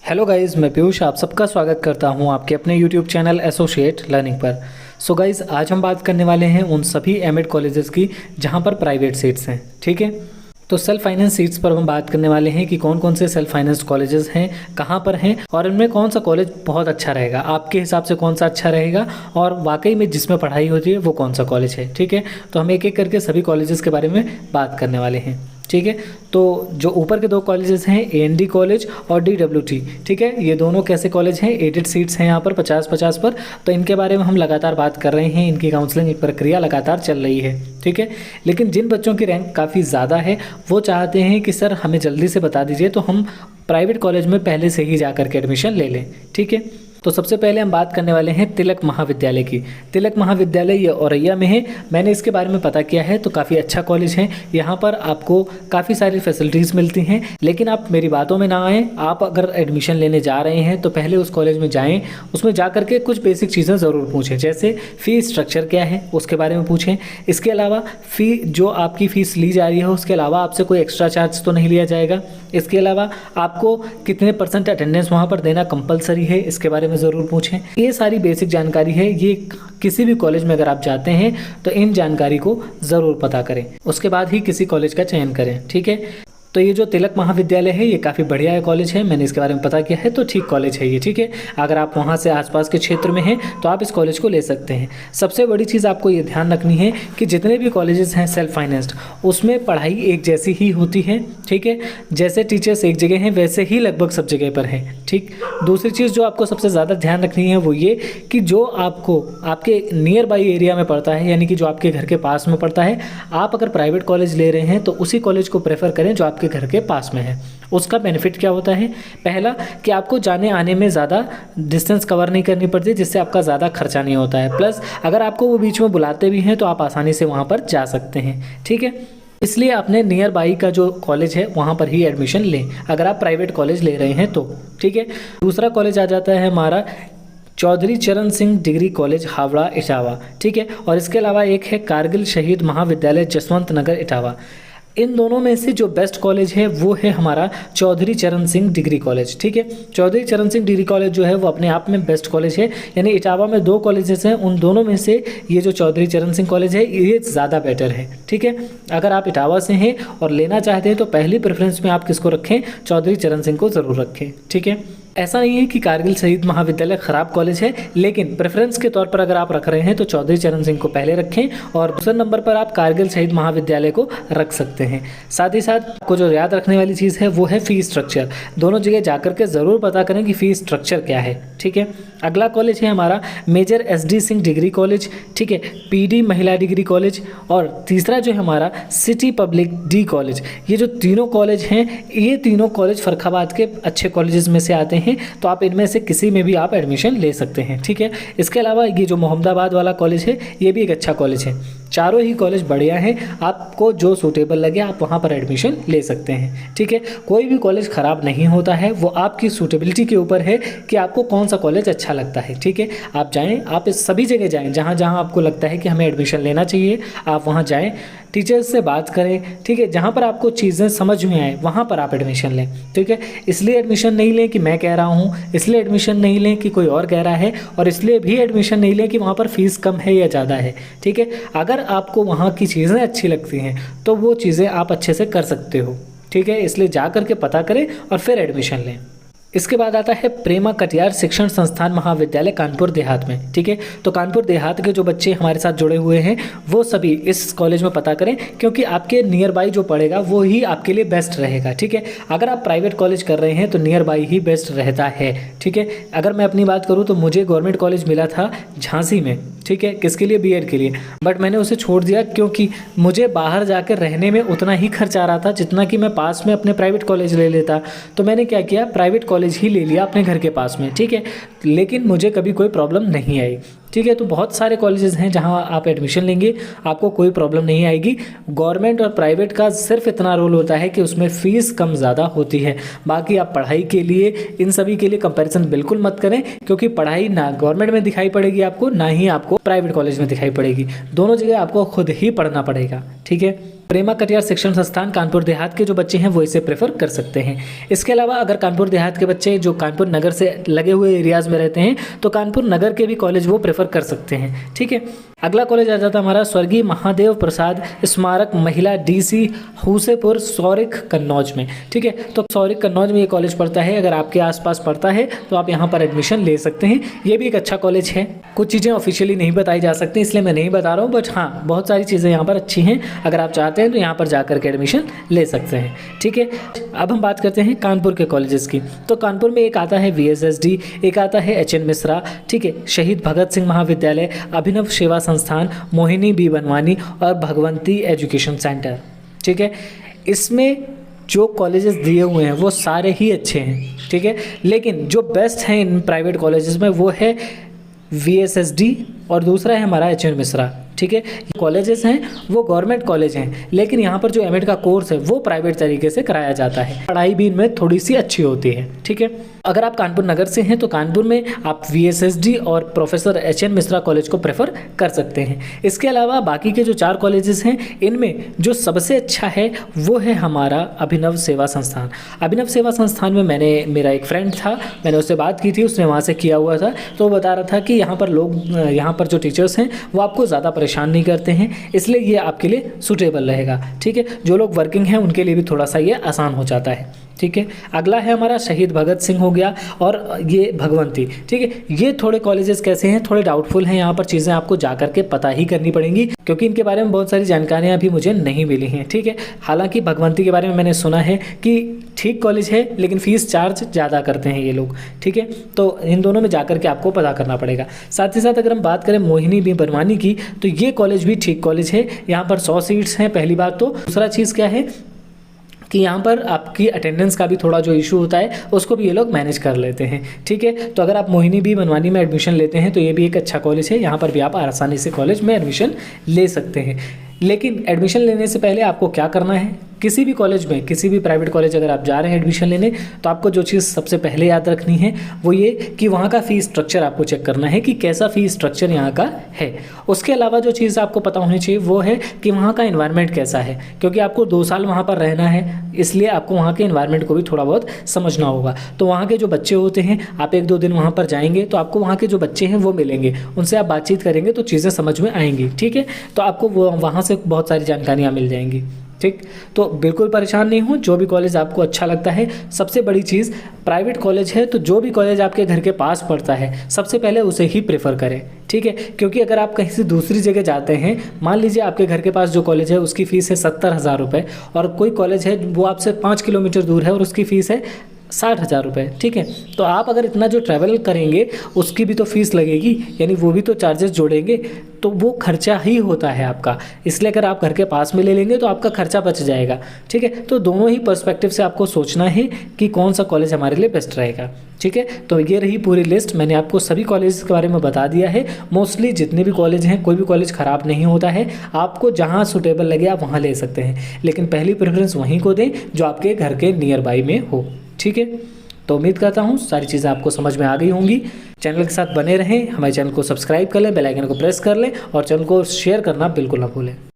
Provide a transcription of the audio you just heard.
Hello guys, मैं पीयूष आप सबका स्वागत करता हूं आपके अपने यूट्यूब चैनल एसोसिएट लर्निंग पर। सो गाइस, आज हम बात करने वाले हैं उन सभी एमएड कॉलेजेस की जहां पर प्राइवेट सीट्स हैं। ठीक है, तो सेल्फ फाइनेंस सीट्स पर हम बात करने वाले हैं कि कौन कौन से सेल्फ फाइनेंस कॉलेजेस हैं, कहां पर हैं और इनमें कौन सा कॉलेज बहुत अच्छा रहेगा, आपके हिसाब से कौन सा अच्छा रहेगा और वाकई में जिसमें पढ़ाई होती है वो कौन सा कॉलेज है। ठीक है, तो हम एक एक करके सभी कॉलेजेस के बारे में बात करने वाले हैं। ठीक है, तो जो ऊपर के दो कॉलेजेस हैं एएनडी कॉलेज और डीडब्ल्यूटी, ठीक है, ये दोनों कैसे कॉलेज हैं, एडेड सीट्स हैं यहाँ पर 50-50 पर। तो इनके बारे में हम लगातार बात कर रहे हैं, इनकी काउंसलिंग प्रक्रिया लगातार चल रही है। ठीक है, लेकिन जिन बच्चों की रैंक काफ़ी ज़्यादा है वो चाहते हैं कि सर हमें जल्दी से बता दीजिए तो हम प्राइवेट कॉलेज में पहले से ही जा करके एडमिशन ले लें। ठीक है, तो सबसे पहले हम बात करने वाले हैं तिलक महाविद्यालय की। तिलक महाविद्यालय ये औरैया में है। मैंने इसके बारे में पता किया है तो काफ़ी अच्छा कॉलेज है। यहाँ पर आपको काफ़ी सारी फैसिलिटीज़ मिलती हैं, लेकिन आप मेरी बातों में ना आएँ। आप अगर एडमिशन लेने जा रहे हैं तो पहले उस कॉलेज में जाएँ, उसमें जा करके कुछ बेसिक चीज़ें ज़रूर पूछें, जैसे फ़ी स्ट्रक्चर क्या है उसके बारे में पूछें। इसके अलावा जो आपकी फ़ीस ली जा रही है उसके अलावा आपसे कोई एक्स्ट्रा चार्ज तो नहीं लिया जाएगा। इसके अलावा आपको कितने % अटेंडेंस वहाँ पर देना कंपलसरी है, इसके बारे में ज़रूर पूछें। ये सारी बेसिक जानकारी है, ये किसी भी कॉलेज में अगर आप जाते हैं तो इन जानकारी को ज़रूर पता करें, उसके बाद ही किसी कॉलेज का चयन करें। ठीक है, तो ये जो तिलक महाविद्यालय है ये काफ़ी बढ़िया कॉलेज है, मैंने इसके बारे में पता किया है तो ठीक कॉलेज है ये। ठीक है, अगर आप वहाँ से आसपास के क्षेत्र में हैं तो आप इस कॉलेज को ले सकते हैं। सबसे बड़ी चीज़ आपको ये ध्यान रखनी है कि जितने भी कॉलेजेस हैं सेल्फ फाइनेंस्ड, उसमें पढ़ाई एक जैसी ही होती है। ठीक है, जैसे टीचर्स एक जगह हैं वैसे ही लगभग सब जगह पर हैं। ठीक, दूसरी चीज़ जो आपको सबसे ज़्यादा ध्यान रखनी है वो ये कि जो आपको आपके नियर बाई एरिया में पड़ता है, यानी कि जो आपके घर के पास में पड़ता है, आप अगर प्राइवेट कॉलेज ले रहे हैं तो उसी कॉलेज को प्रेफर करें जो आपके घर के पास में है। उसका बेनिफिट क्या होता है, पहला कि आपको जाने आने में ज़्यादा डिस्टेंस कवर नहीं करनी पड़ती, जिससे आपका ज़्यादा खर्चा नहीं होता है। प्लस अगर आपको वो बीच में बुलाते भी हैं तो आप आसानी से वहाँ पर जा सकते हैं। ठीक है, इसलिए अपने नियर बाई का जो कॉलेज है वहाँ पर ही एडमिशन लें अगर आप प्राइवेट कॉलेज ले रहे हैं तो। ठीक है, दूसरा कॉलेज आ जाता है हमारा चौधरी चरण सिंह डिग्री कॉलेज हावड़ा इटावा। ठीक है, और इसके अलावा एक है कारगिल शहीद महाविद्यालय जसवंत नगर इटावा। इन दोनों में से जो बेस्ट कॉलेज है वो है हमारा चौधरी चरण सिंह डिग्री कॉलेज। ठीक है, चौधरी चरण सिंह डिग्री कॉलेज जो है वो अपने आप में बेस्ट कॉलेज है, यानी इटावा में दो कॉलेजेस हैं, उन दोनों में से ये जो चौधरी चरण सिंह कॉलेज है ये ज़्यादा बेटर है। ठीक है, अगर आप इटावा से हैं और लेना चाहते हैं तो पहली प्रेफरेंस में आप किसको रखें, चौधरी चरण सिंह को ज़रूर रखें। ठीक है, ऐसा नहीं है कि कारगिल शहीद महाविद्यालय ख़राब कॉलेज है, लेकिन प्रेफरेंस के तौर पर अगर आप रख रहे हैं तो चौधरी चरण सिंह को पहले रखें और दूसरे नंबर पर आप कारगिल शहीद महाविद्यालय को रख सकते हैं। साथ ही साथ आपको जो याद रखने वाली चीज़ है वो है फ़ी स्ट्रक्चर। दोनों जगह जाकर के ज़रूर पता करें कि फ़ी स्ट्रक्चर क्या है। ठीक है, अगला कॉलेज है हमारा major SD Singh degree college. ठीक है, PD महिला डिग्री कॉलेज और तीसरा जो है हमारा सिटी पब्लिक डी कॉलेज। ये जो तीनों कॉलेज हैं ये तीनों कॉलेज फर्रुखाबाद के अच्छे कॉलेजेस में से आते हैं, तो आप इनमें से किसी में भी आप एडमिशन ले सकते हैं। ठीक है, इसके अलावा ये जो मोहम्मदाबाद वाला कॉलेज है ये भी एक अच्छा कॉलेज है। चारों ही कॉलेज बढ़िया हैं, आपको जो सूटेबल लगे आप वहाँ पर एडमिशन ले सकते हैं। ठीक है, कोई भी कॉलेज ख़राब नहीं होता है, वो आपकी सूटेबिलिटी के ऊपर है कि आपको कौन सा कॉलेज अच्छा लगता है। ठीक है, आप जाएं, आप इस सभी जगह जाएं जहाँ जहाँ आपको लगता है कि हमें एडमिशन लेना चाहिए, आप वहाँ जाएं, टीचर्स से बात करें। ठीक है, जहाँ पर आपको चीज़ें समझ में आए वहाँ पर आप एडमिशन लें। ठीक है, इसलिए एडमिशन नहीं लें कि मैं कह रहा हूँ, इसलिए एडमिशन नहीं लें कि कोई और कह रहा है, और इसलिए भी एडमिशन नहीं लें कि वहाँ पर फीस कम है या ज़्यादा है। ठीक है, अगर आपको वहाँ की चीज़ें अच्छी लगती हैं तो वो चीज़ें आप अच्छे से कर सकते हो। ठीक है, इसलिए जा करके पता करें और फिर एडमिशन लें। इसके बाद आता है प्रेमा कटियार शिक्षण संस्थान महाविद्यालय कानपुर देहात में। ठीक है, तो कानपुर देहात के जो बच्चे हमारे साथ जुड़े हुए हैं वो सभी इस कॉलेज में पता करें, क्योंकि आपके नियर बाई जो पड़ेगा वो ही आपके लिए बेस्ट रहेगा। ठीक है, अगर आप प्राइवेट कॉलेज कर रहे हैं तो नियर बाई ही बेस्ट रहता है। ठीक है, अगर मैं अपनी बात करूँ तो मुझे गवर्नमेंट कॉलेज मिला था झांसी में। ठीक है, किसके लिए, BEd के लिए, बट मैंने उसे छोड़ दिया क्योंकि मुझे बाहर जाकर रहने में उतना ही खर्च आ रहा था जितना कि मैं पास में अपने प्राइवेट कॉलेज ले लेता। तो मैंने क्या किया, प्राइवेट कॉलेज ही ले लिया अपने घर के पास में। ठीक है, लेकिन मुझे कभी कोई प्रॉब्लम नहीं आई। ठीक है, तो बहुत सारे कॉलेजेस हैं जहां आप एडमिशन लेंगे आपको कोई प्रॉब्लम नहीं आएगी। गवर्नमेंट और प्राइवेट का सिर्फ इतना रोल होता है कि उसमें फ़ीस कम ज़्यादा होती है। बाकी आप पढ़ाई के लिए इन सभी के लिए कंपैरिजन बिल्कुल मत करें, क्योंकि पढ़ाई ना गवर्नमेंट में दिखाई पड़ेगी आपको, ना ही आपको प्राइवेट कॉलेज में दिखाई पड़ेगी। दोनों जगह आपको खुद ही पढ़ना पड़ेगा। ठीक है, प्रेमा कटियार शिक्षण संस्थान कानपुर देहात के जो बच्चे हैं वो इसे प्रेफर कर सकते हैं। इसके अलावा अगर कानपुर देहात के बच्चे जो कानपुर नगर से लगे हुए एरियाज़ में रहते हैं तो कानपुर नगर के भी कॉलेज वो प्रेफर कर सकते हैं। ठीक है, अगला कॉलेज आ जाता है हमारा स्वर्गीय महादेव प्रसाद स्मारक महिला डीसी हुसेपुर सौरिक कन्नौज में। ठीक है, तो सौरिक कन्नौज में ये कॉलेज पड़ता है। अगर आपके आसपास पड़ता है तो आप यहाँ पर एडमिशन ले सकते हैं। ये भी एक अच्छा कॉलेज है। कुछ चीज़ें ऑफिशियली नहीं बताई जा सकती इसलिए मैं नहीं बता रहा हूँ, बट हाँ बहुत सारी चीज़ें यहाँ पर अच्छी हैं। अगर आप चाहते हैं तो यहाँ पर जा करके एडमिशन ले सकते हैं। ठीक है, अब हम बात करते हैं कानपुर के कॉलेजेस की। तो कानपुर में एक आता है VSSD, एक आता है HN मिश्रा, ठीक है, शहीद भगत सिंह महाविद्यालय, अभिनव सेवा संस्थान, मोहिनी बी बनवानी और भगवंती एजुकेशन सेंटर। ठीक है, इसमें जो कॉलेजेस दिए हुए हैं वो सारे ही अच्छे हैं। ठीक है, लेकिन जो बेस्ट हैं इन प्राइवेट कॉलेजेस में वो है VSSD और दूसरा है हमारा HN मिश्रा। ठीक है, कॉलेजेस हैं वो गवर्नमेंट कॉलेज हैं, लेकिन यहाँ पर जो एमएड का कोर्स है वो प्राइवेट तरीके से कराया जाता है। पढ़ाई भी इनमें थोड़ी सी अच्छी होती है। ठीक है, अगर आप कानपुर नगर से हैं तो कानपुर में आप VSSD और प्रोफेसर HN मिश्रा कॉलेज को प्रेफर कर सकते हैं। इसके अलावा बाकी के जो 4 कॉलेजेस हैं इनमें जो सबसे अच्छा है वो है हमारा अभिनव सेवा संस्थान। अभिनव सेवा संस्थान में मेरा एक फ्रेंड था, मैंने उससे बात की थी, उसने वहाँ से किया हुआ था, तो वो बता रहा था कि यहाँ पर जो टीचर्स हैं वो आपको ज़्यादा परेशान नहीं करते हैं, इसलिए ये आपके लिए सूटेबल रहेगा। ठीक है, जो लोग वर्किंग हैं उनके लिए भी थोड़ा सा ये आसान हो जाता है। ठीक है, अगला है हमारा शहीद भगत सिंह हो गया और ये भगवंती। ठीक है, ये थोड़े कॉलेजेस कैसे हैं, थोड़े डाउटफुल हैं। यहाँ पर चीज़ें आपको जा करके पता ही करनी पड़ेंगी क्योंकि इनके बारे में बहुत सारी जानकारियाँ भी मुझे नहीं मिली हैं। ठीक है, हालांकि भगवंती के बारे में मैंने सुना है कि ठीक कॉलेज है लेकिन फ़ीस चार्ज ज़्यादा करते हैं ये लोग। ठीक है, तो इन दोनों में जाकर के आपको पता करना पड़ेगा। साथ ही साथ अगर हम बात करें मोहिनी बी बनवानी की तो ये कॉलेज भी ठीक कॉलेज है। यहाँ पर 100 सीट्स हैं पहली बात तो। दूसरा चीज़ क्या है कि यहाँ पर आपकी अटेंडेंस का भी थोड़ा जो इशू होता है उसको भी ये लोग मैनेज कर लेते हैं। ठीक है, तो अगर आप मोहिनी बी बनवानी में एडमिशन लेते हैं तो ये भी एक अच्छा कॉलेज है। यहाँ पर भी आप आसानी से कॉलेज में एडमिशन ले सकते हैं। लेकिन एडमिशन लेने से पहले आपको क्या करना है, किसी भी कॉलेज में, किसी भी प्राइवेट कॉलेज अगर आप जा रहे हैं एडमिशन लेने तो आपको जो चीज़ सबसे पहले याद रखनी है वो ये कि वहाँ का फ़ीस स्ट्रक्चर आपको चेक करना है कि कैसा फ़ीस स्ट्रक्चर यहाँ का है। उसके अलावा जो चीज़ आपको पता होनी चाहिए वो है कि वहाँ का एनवायरनमेंट कैसा है, क्योंकि आपको 2 साल वहाँ पर रहना है, इसलिए आपको वहाँ के एनवायरनमेंट को भी थोड़ा बहुत समझना होगा। तो वहाँ के जो बच्चे होते हैं, आप 1-2 दिन वहाँ पर जाएंगे तो आपको वहाँ के जो बच्चे हैं वो मिलेंगे, उनसे आप बातचीत करेंगे तो चीज़ें समझ में आएंगी। ठीक है, तो आपको वो वहाँ से बहुत सारी जानकारियाँ मिल जाएंगी। ठीक, तो बिल्कुल परेशान नहीं हो, जो भी कॉलेज आपको अच्छा लगता है। सबसे बड़ी चीज़, प्राइवेट कॉलेज है तो जो भी कॉलेज आपके घर के पास पड़ता है सबसे पहले उसे ही प्रेफर करें। ठीक है, क्योंकि अगर आप कहीं से दूसरी जगह जाते हैं, मान लीजिए आपके घर के पास जो कॉलेज है उसकी फ़ीस है 70,000 रुपये और कोई कॉलेज है वो आपसे 5 किलोमीटर दूर है और उसकी फ़ीस है 60,000 रुपये। ठीक है, तो आप अगर इतना जो ट्रैवल करेंगे उसकी भी तो फीस लगेगी, यानी वो भी तो चार्जेस जोड़ेंगे, तो वो खर्चा ही होता है आपका। इसलिए अगर आप घर के पास में ले लेंगे तो आपका खर्चा बच जाएगा। ठीक है, तो दोनों ही पर्सपेक्टिव से आपको सोचना है कि कौन सा कॉलेज हमारे लिए बेस्ट रहेगा। ठीक है, तो ये रही पूरी लिस्ट। मैंने आपको सभी कॉलेज के बारे में बता दिया है। मोस्टली जितने भी कॉलेज हैं, कोई भी कॉलेज ख़राब नहीं होता है। आपको जहाँ सूटेबल लगे आप वहाँ ले सकते हैं, लेकिन पहली प्रेफरेंस वहीं को दें जो आपके घर के नियर बाई में हो। ठीक है, तो उम्मीद करता हूँ सारी चीज़ें आपको समझ में आ गई होंगी। चैनल के साथ बने रहें, हमारे चैनल को सब्सक्राइब कर लें, बेल आइकन को प्रेस कर लें और चैनल को शेयर करना बिल्कुल ना भूलें।